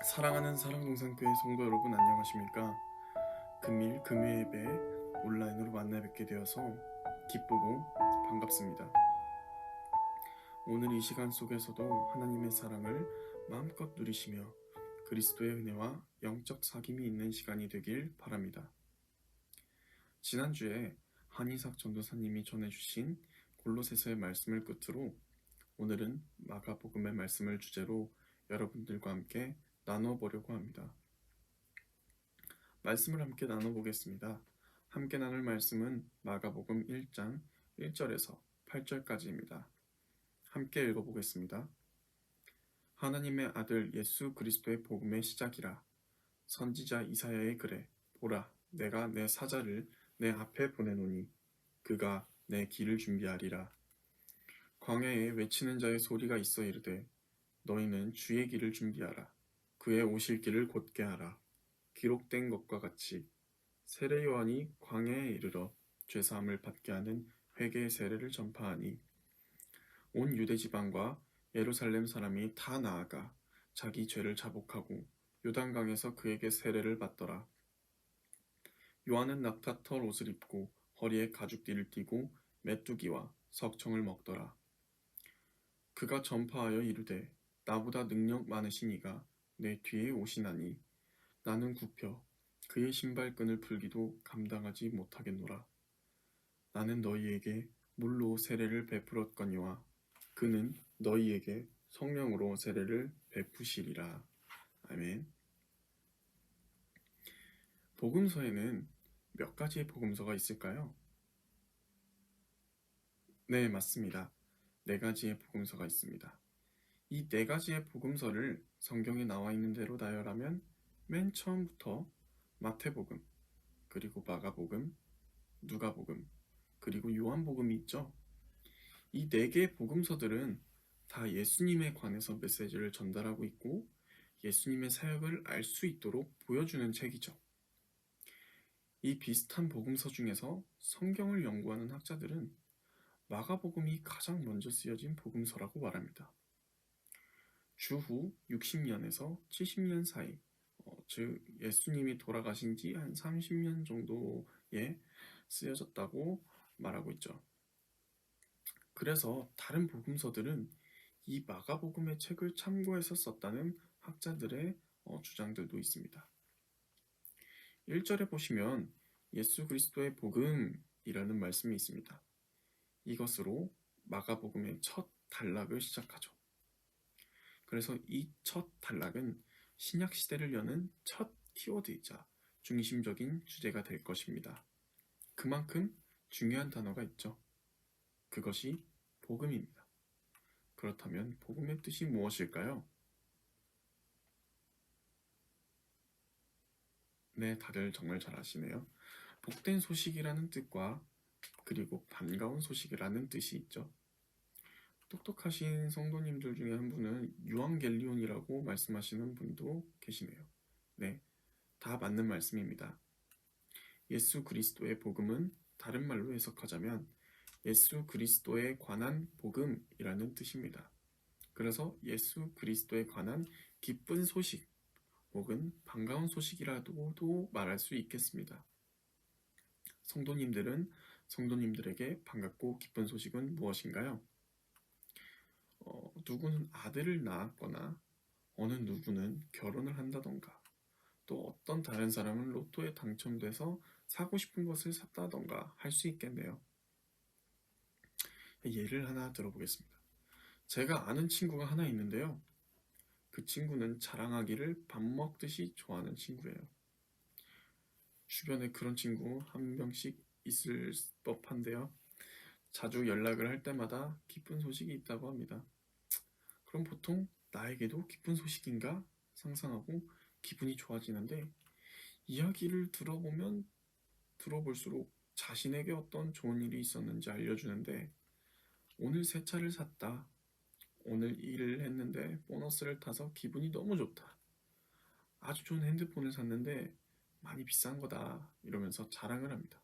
사랑하는 사랑동산교회 성도 여러분 안녕하십니까? 금일 금요 예배 온라인으로 만나 뵙게 되어서 기쁘고 반갑습니다. 오늘 이 시간 속에서도 하나님의 사랑을 마음껏 누리시며 그리스도의 은혜와 영적 사귐이 있는 시간이 되길 바랍니다. 지난주에 한이삭 전도사님이 전해주신 골로새서의 말씀을 끝으로 오늘은 마가복음의 말씀을 주제로 여러분들과 함께 나눠보려고 합니다. 말씀을 함께 나눠보겠습니다. 함께 나눌 말씀은 마가복음 1장 1절에서 8절까지입니다. 함께 읽어보겠습니다. 하나님의 아들 예수 그리스도의 복음의 시작이라. 선지자 이사야의 글에 보라, 내가 내 사자를 내 앞에 보내노니 그가 내 길을 준비하리라. 광야에 외치는 자의 소리가 있어 이르되 너희는 주의 길을 준비하라. 그의 오실 길을 곧게 하라. 기록된 것과 같이 세례 요한이 광야에 이르러 죄사함을 받게 하는 회개의 세례를 전파하니 온 유대 지방과 예루살렘 사람이 다 나아가 자기 죄를 자복하고 요단강에서 그에게 세례를 받더라. 요한은 낙타털 옷을 입고 허리에 가죽띠를 띠고 메뚜기와 석청을 먹더라. 그가 전파하여 이르되 나보다 능력 많으신 이가 내 뒤에 오시나니 나는 굽혀 그의 신발끈을 풀기도 감당하지 못하겠노라. 나는 너희에게 물로 세례를 베풀었거니와 그는 너희에게 성령으로 세례를 베푸시리라. 아멘. 복음서에는 몇 가지의 복음서가 있을까요? 네, 맞습니다. 4가지의 복음서가 있습니다. 이 4가지의 복음서를 성경에 나와 있는 대로 나열하면 맨 처음부터 마태복음, 그리고 마가복음, 누가복음, 그리고 요한복음이 있죠. 이 4개의 복음서들은 다 예수님에 관해서 메시지를 전달하고 있고 예수님의 사역을 알 수 있도록 보여주는 책이죠. 이 비슷한 복음서 중에서 성경을 연구하는 학자들은 마가복음이 가장 먼저 쓰여진 복음서라고 말합니다. 주후 60년에서 70년 사이, 즉 예수님이 돌아가신 지 한 30년 정도에 쓰여졌다고 말하고 있죠. 그래서 다른 복음서들은 이 마가복음의 책을 참고해서 썼다는 학자들의 주장들도 있습니다. 1절에 보시면 예수 그리스도의 복음이라는 말씀이 있습니다. 이것으로 마가복음의 첫 단락을 시작하죠. 그래서 이 첫 단락은 신약 시대를 여는 첫 키워드이자 중심적인 주제가 될 것입니다. 그만큼 중요한 단어가 있죠. 그것이 복음입니다. 그렇다면 복음의 뜻이 무엇일까요? 네, 다들 정말 잘 아시네요. 복된 소식이라는 뜻과 그리고 반가운 소식이라는 뜻이 있죠. 똑똑하신 성도님들 중에 한 분은 유앙겔리온이라고 말씀하시는 분도 계시네요. 네, 다 맞는 말씀입니다. 예수 그리스도의 복음은 다른 말로 해석하자면 예수 그리스도에 관한 복음이라는 뜻입니다. 그래서 예수 그리스도에 관한 기쁜 소식 혹은 반가운 소식이라고도 말할 수 있겠습니다. 성도님들은 성도님들에게 반갑고 기쁜 소식은 무엇인가요? 누구는 아들을 낳았거나 어느 누구는 결혼을 한다던가 또 어떤 다른 사람은 로또에 당첨돼서 사고 싶은 것을 샀다던가 할 수 있겠네요. 예를 하나 들어보겠습니다. 제가 아는 친구가 하나 있는데요. 그 친구는 자랑하기를 밥 먹듯이 좋아하는 친구예요. 주변에 그런 친구 한 명씩 있을 법한데요. 자주 연락을 할 때마다 기쁜 소식이 있다고 합니다. 그럼 보통 나에게도 기쁜 소식인가 상상하고 기분이 좋아지는데 이야기를 들어볼수록 자신에게 어떤 좋은 일이 있었는지 알려주는데 오늘 새 차를 샀다. 오늘 일을 했는데 보너스를 타서 기분이 너무 좋다. 아주 좋은 핸드폰을 샀는데 많이 비싼 거다. 이러면서 자랑을 합니다.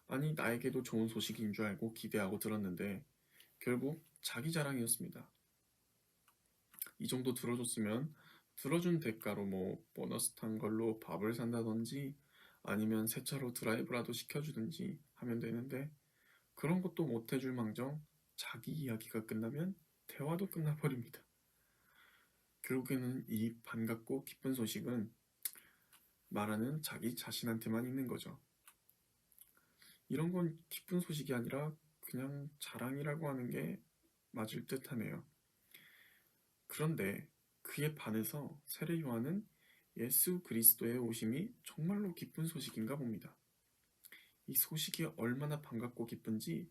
아니 나에게도 좋은 소식인 줄 알고 기대하고 들었는데 결국 자기 자랑이었습니다. 이 정도 들어줬으면 들어준 대가로 뭐 보너스 탄 걸로 밥을 산다든지 아니면 새 차로 드라이브라도 시켜주든지 하면 되는데 그런 것도 못 해줄 망정 자기 이야기가 끝나면 대화도 끝나버립니다. 결국에는 이 반갑고 기쁜 소식은 말하는 자기 자신한테만 있는 거죠. 이런 건 기쁜 소식이 아니라 그냥 자랑이라고 하는 게 맞을 듯하네요. 그런데 그에 반해서 세례 요한은 예수 그리스도의 오심이 정말로 기쁜 소식인가 봅니다. 이 소식이 얼마나 반갑고 기쁜지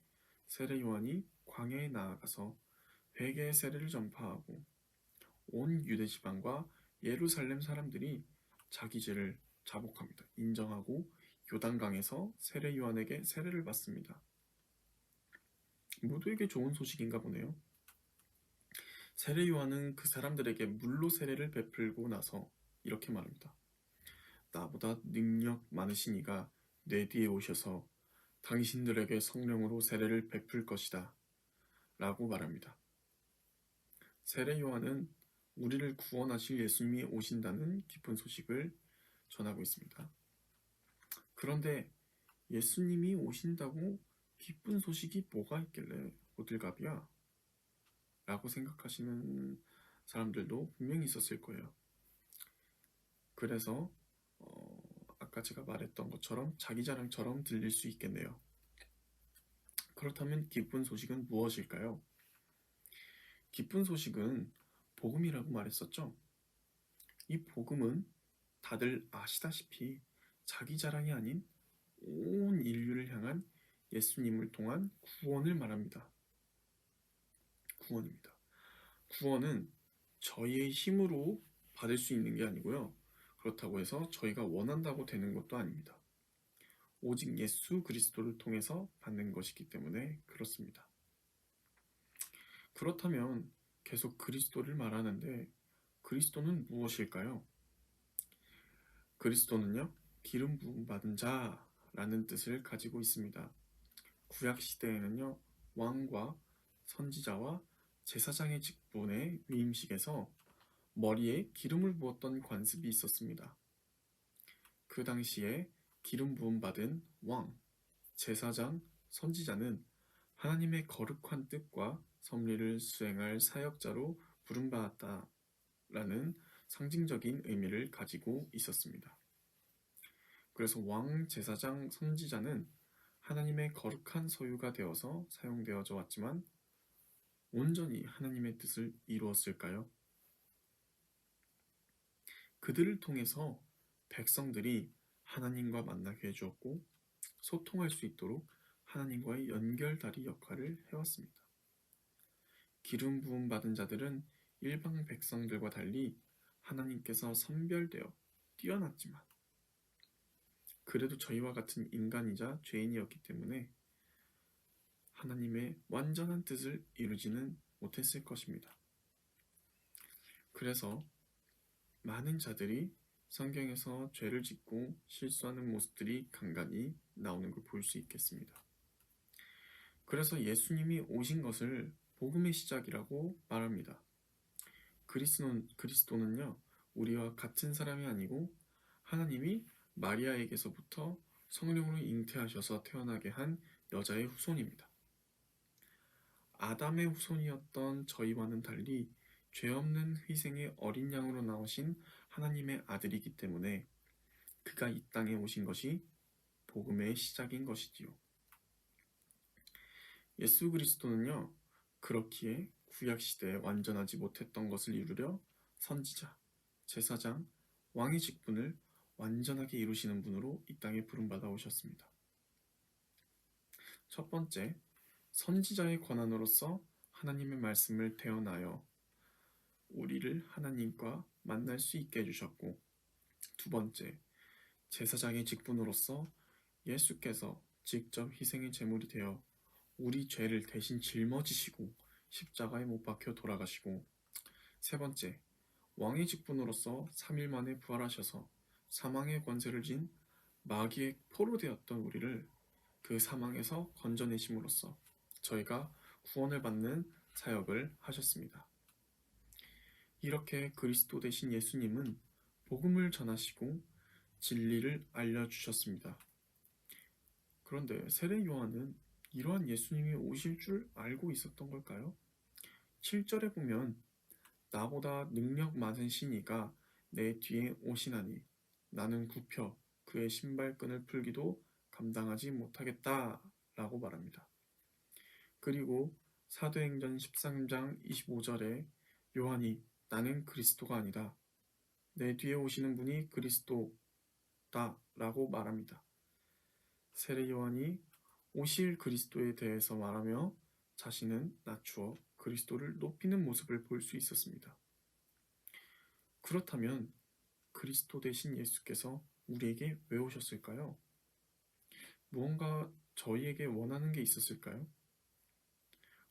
세례 요한이 광야에 나아가서 회개의 세례를 전파하고 온 유대 지방과 예루살렘 사람들이 자기 죄를 자복합니다. 인정하고 요단강에서 세례 요한에게 세례를 받습니다. 모두에게 좋은 소식인가 보네요. 세례 요한은 그 사람들에게 물로 세례를 베풀고 나서 이렇게 말합니다. 나보다 능력 많으신 이가 내 뒤에 오셔서 당신들에게 성령으로 세례를 베풀 것이다 라고 말합니다. 세례 요한은 우리를 구원하실 예수님이 오신다는 기쁜 소식을 전하고 있습니다. 그런데 예수님이 오신다고 기쁜 소식이 뭐가 있길래 호들갑이야? 라고 생각하시는 사람들도 분명히 있었을 거예요. 그래서 아까 제가 말했던 것처럼 자기 자랑처럼 들릴 수 있겠네요. 그렇다면 기쁜 소식은 무엇일까요? 기쁜 소식은 복음이라고 말했었죠. 이 복음은 다들 아시다시피 자기 자랑이 아닌 온 인류를 향한 예수님을 통한 구원을 말합니다. 구원입니다. 구원은 저희의 힘으로 받을 수 있는 게 아니고요. 그렇다고 해서 저희가 원한다고 되는 것도 아닙니다. 오직 예수 그리스도를 통해서 받는 것이기 때문에 그렇습니다. 그렇다면 계속 그리스도를 말하는데 그리스도는 무엇일까요? 그리스도는요, 기름 부음 받은 자라는 뜻을 가지고 있습니다. 구약 시대에는요, 왕과 선지자와 제사장의 직분의 위임식에서 머리에 기름을 부었던 관습이 있었습니다. 그 당시에 기름 부음 받은 왕, 제사장, 선지자는 하나님의 거룩한 뜻과 섭리를 수행할 사역자로 부름받았다라는 상징적인 의미를 가지고 있었습니다. 그래서 왕, 제사장, 선지자는 하나님의 거룩한 소유가 되어서 사용되어져 왔지만 온전히 하나님의 뜻을 이루었을까요? 그들을 통해서 백성들이 하나님과 만나게 해주었고 소통할 수 있도록 하나님과의 연결다리 역할을 해왔습니다. 기름 부음 받은 자들은 일반 백성들과 달리 하나님께서 선별되어 뛰어났지만 그래도 저희와 같은 인간이자 죄인이었기 때문에 하나님의 완전한 뜻을 이루지는 못했을 것입니다. 그래서 많은 자들이 성경에서 죄를 짓고 실수하는 모습들이 간간히 나오는 걸 볼 수 있겠습니다. 그래서 예수님이 오신 것을 복음의 시작이라고 말합니다. 그리스도는요, 우리와 같은 사람이 아니고 하나님이 마리아에게서부터 성령으로 잉태하셔서 태어나게 한 여자의 후손입니다. 아담의 후손이었던 저희와는 달리 죄 없는 희생의 어린 양으로 나오신 하나님의 아들이기 때문에 그가 이 땅에 오신 것이 복음의 시작인 것이지요. 예수 그리스도는요, 그렇기에 구약시대에 완전하지 못했던 것을 이루려 선지자, 제사장, 왕의 직분을 완전하게 이루시는 분으로 이 땅에 부름받아 오셨습니다. 첫 번째, 선지자의 권한으로서 하나님의 말씀을 태어나여 우리를 하나님과 만날 수 있게 해주셨고, 두 번째, 제사장의 직분으로서 예수께서 직접 희생의 제물이 되어 우리 죄를 대신 짊어지시고 십자가에 못 박혀 돌아가시고, 세 번째, 왕의 직분으로서 3일 만에 부활하셔서 사망의 권세를 진 마귀의 포로 되었던 우리를 그 사망에서 건져내심으로써 저희가 구원을 받는 사역을 하셨습니다. 이렇게 그리스도 되신 예수님은 복음을 전하시고 진리를 알려주셨습니다. 그런데 세례 요한은 이러한 예수님이 오실 줄 알고 있었던 걸까요? 7절에 보면 나보다 능력 많은 신이가 내 뒤에 오시나니 나는 굽혀 그의 신발끈을 풀기도 감당하지 못하겠다 라고 말합니다. 그리고 사도행전 13장 25절에 요한이 나는 그리스도가 아니다. 내 뒤에 오시는 분이 그리스도다 라고 말합니다. 세례 요한이 오실 그리스도에 대해서 말하며 자신은 낮추어 그리스도를 높이는 모습을 볼 수 있었습니다. 그렇다면 그리스도 되신 예수께서 우리에게 왜 오셨을까요? 무언가 저희에게 원하는 게 있었을까요?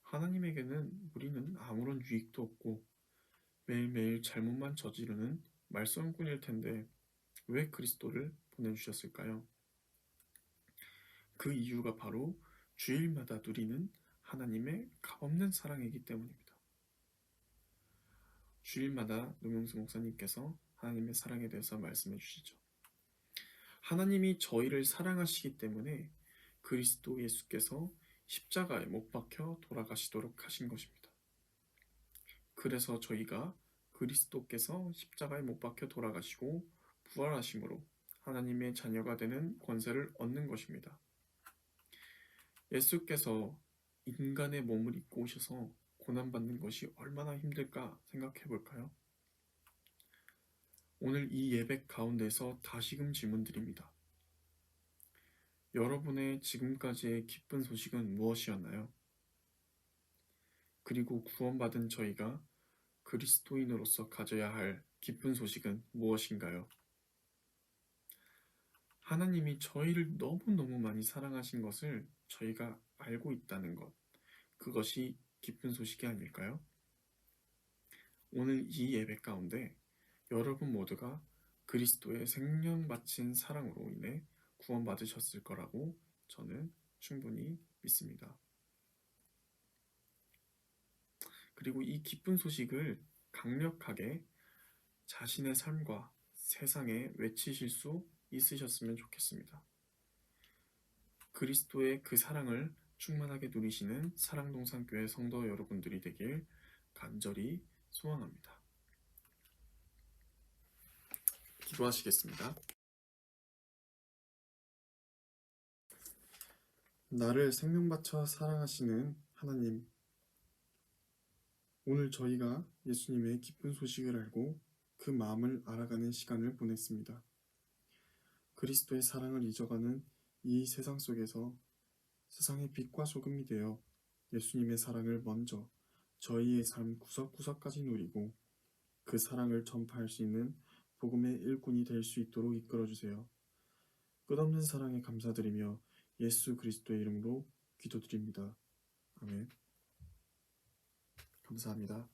하나님에게는 우리는 아무런 유익도 없고 매일매일 잘못만 저지르는 말썽꾼일 텐데 왜 그리스도를 보내주셨을까요? 그 이유가 바로 주일마다 누리는 하나님의 값없는 사랑이기 때문입니다. 주일마다 노명수 목사님께서 하나님의 사랑에 대해서 말씀해 주시죠. 하나님이 저희를 사랑하시기 때문에 그리스도 예수께서 십자가에 못 박혀 돌아가시도록 하신 것입니다. 그래서 저희가 그리스도께서 십자가에 못 박혀 돌아가시고 부활하심으로 하나님의 자녀가 되는 권세를 얻는 것입니다. 예수께서 인간의 몸을 입고 오셔서 고난받는 것이 얼마나 힘들까 생각해 볼까요? 오늘 이 예배 가운데서 다시금 질문드립니다. 여러분의 지금까지의 기쁜 소식은 무엇이었나요? 그리고 구원받은 저희가 그리스도인으로서 가져야 할 기쁜 소식은 무엇인가요? 하나님이 저희를 너무너무 많이 사랑하신 것을 저희가 알고 있다는 것, 그것이 기쁜 소식이 아닐까요? 오늘 이 예배 가운데 여러분 모두가 그리스도의 생명 바친 사랑으로 인해 구원받으셨을 거라고 저는 충분히 믿습니다. 그리고 이 기쁜 소식을 강력하게 자신의 삶과 세상에 외치실 수 있으셨으면 좋겠습니다. 그리스도의 그 사랑을 충만하게 누리시는 사랑동산교회 성도 여러분들이 되길 간절히 소원합니다. 기도하시겠습니다. 나를 생명 바쳐 사랑하시는 하나님, 오늘 저희가 예수님의 기쁜 소식을 알고 그 마음을 알아가는 시간을 보냈습니다. 그리스도의 사랑을 잊어가는 이 세상 속에서 세상의 빛과 소금이 되어 예수님의 사랑을 먼저 저희의 삶 구석구석까지 누리고 그 사랑을 전파할 수 있는 복음의 일꾼이 될 수 있도록 이끌어주세요. 끝없는 사랑에 감사드리며 예수 그리스도의 이름으로 기도드립니다. 아멘. 감사합니다.